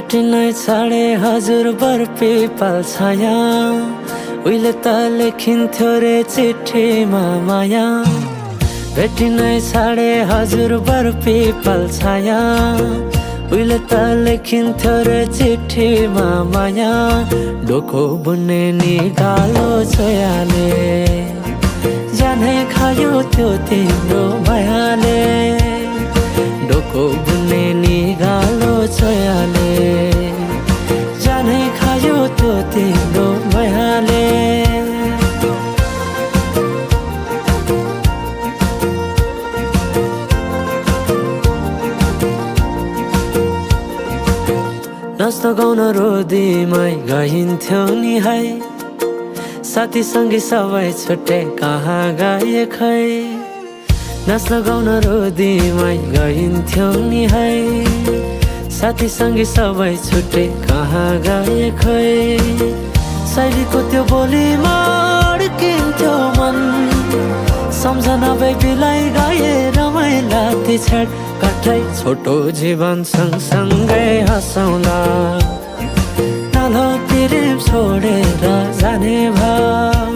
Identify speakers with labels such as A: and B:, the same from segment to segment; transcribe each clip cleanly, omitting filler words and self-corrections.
A: भेटिनै छाडे हजुर बर पिपल छाया उहिले त लेखिन्थ्यो रे चिठीमा माया भेटिनै छाडे हजुर बर पिपल छाया उहिले त लेखिन्थ्यो रे चिठीमा माया डोको बुन्ने निगालो छोयाले जाने खायो त्यो तिम्रो मायाले डोको बुन्ने निगालो छोयाले जाने खायो त्यो तिम्रो मायाले नाच्न गाउन रोदीमै गइन्थ्यो नि है साथी सँगै सबै छुट्टै कहाँ गए खै नाच्न गाउन रोदीमै गइन्थ्यो नि है साथी सँगै सबै छुट्टै कहाँ गए खै शैलीको त्यो बोलीमा अड्किन्थ्यो मन सम्झना बेबीलाई गाए रमाइला ती छेड कठै छोटो जीवन सँगसँगै हँसाउला नालो प्रेम छोडेर जाने भाव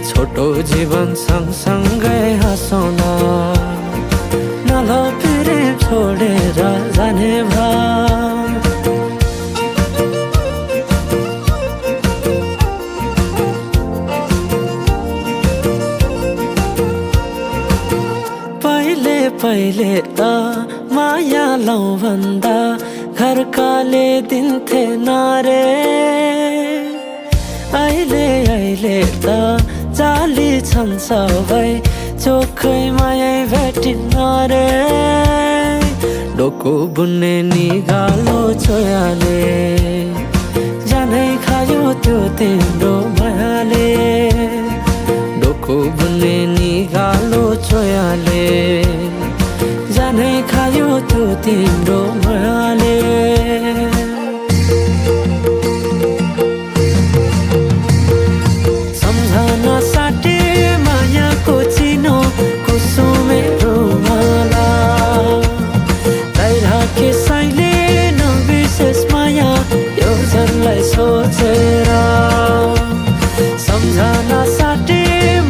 A: छोटो जीवन सँगसँगै हँसाउला नालो प्रेम छोडेर जाने भाव पहिले त माया लौ भन्दा घरकाले दिन्थे नारे अहिले त जाली छन् सबै चोखै माया भेटिन्न रे डोको बुन्ने निगालो छोयाले जानै खायो त्यो तिम्रो मायाले डोको बुन्ने निगालो छोयाले जानै खायो त्यो तिम्रो मायाले सम्झना साटे मायाको चिनो कुसुमे रुमाला राखे साइले नबिर्सेस माया यो जनलाई सोचेर सम्झना साटे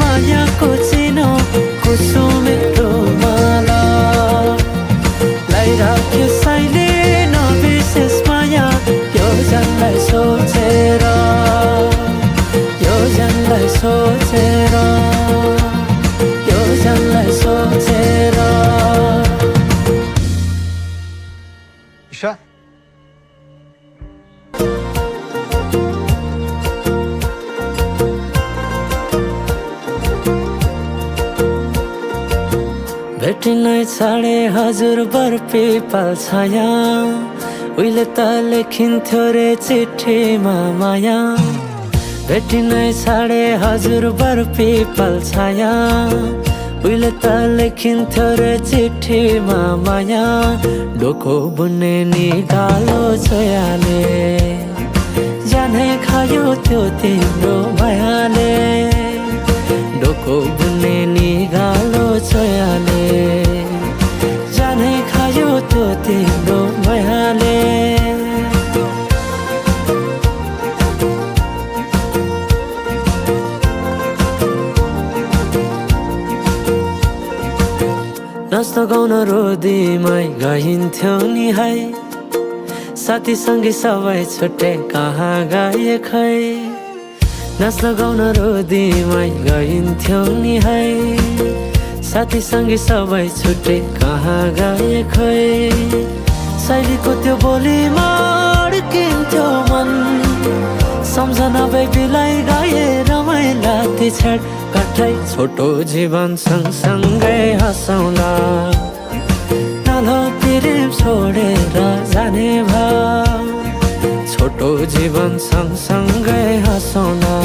A: मायाको चिनो कुसुमे रुमाला राखे साइले नबिर्सेस माया यो जनलाई सोचेर यो जनलाई सोचेर यो जनलाई सोचेर
B: ईशा
A: भेटिनै छाडे हजुर बर पिपल छाया उहिले त लेखिन्थ्यो रे चिठीमा माया भेटिनै छाडे हजुर बर पिपल छाया उहिले त लेखिन्थ्यो रे चिठीमा माया डोको बुन्ने निगालो छोयाले जाने खायो त्यो तिम्रो मायाले डोको बुन्ने निगालो छोयाले जाने खायो त्यो तिम्रो मायाले नाच्न गाउन रोदीमै गइन्थ्यो नि है साथी सँगै सबै छुट्टै कहाँ गए खै नाच्न गाउन रोदीमै गइन्थ्यो नि है साथी सँगै सबै छुट्टै कहाँ गए खै शैलीको त्यो बोलीमा अड्किन्थ्यो मन सम्झना बेबीलाई गाए रमाइला ती छेड कठै छोटो जीवन सँगसँगै हँसाउला नालो प्रेम छोडेर जाने भाव छोटो जीवन सँगसँगै हँसाउला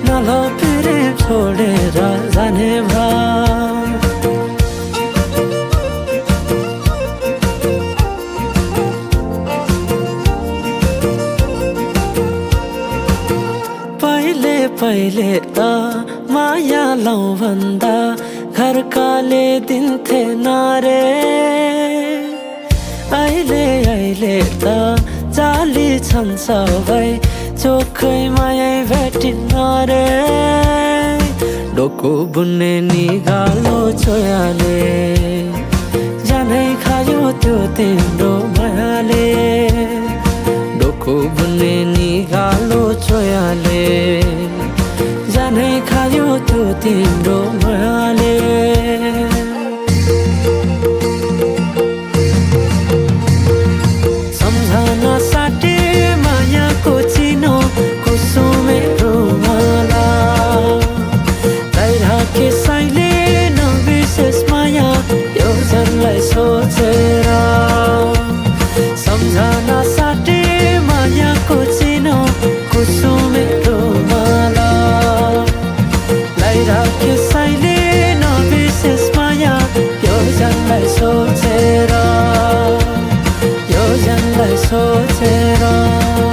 A: नालो प्रेम छोडेर जाने भाव पहिले त माया लौ भन्दा घरकाले दिन्थे नारे अहिले त जाली छन् सबै चोखैमा यही भेटिन्न रे डोको बुन्ने निगालो छोयाले जानै खायो त्यो तिम्रो मायाले डोको बुन्ने निगालो छोयाले जानै खायो त्यो तिम्रो मायाले सम्झना साटे मायाको चिनो कुसुमे रुमाला राखे साइले नबिर्सेस माया यो जनलाई सोचेर सम्झना साटे मायाको चिनो कुसुमे रुमाला राखे साइले नबिर्सेस माया यो जनलाई सोचेर यो जनलाई सोचेर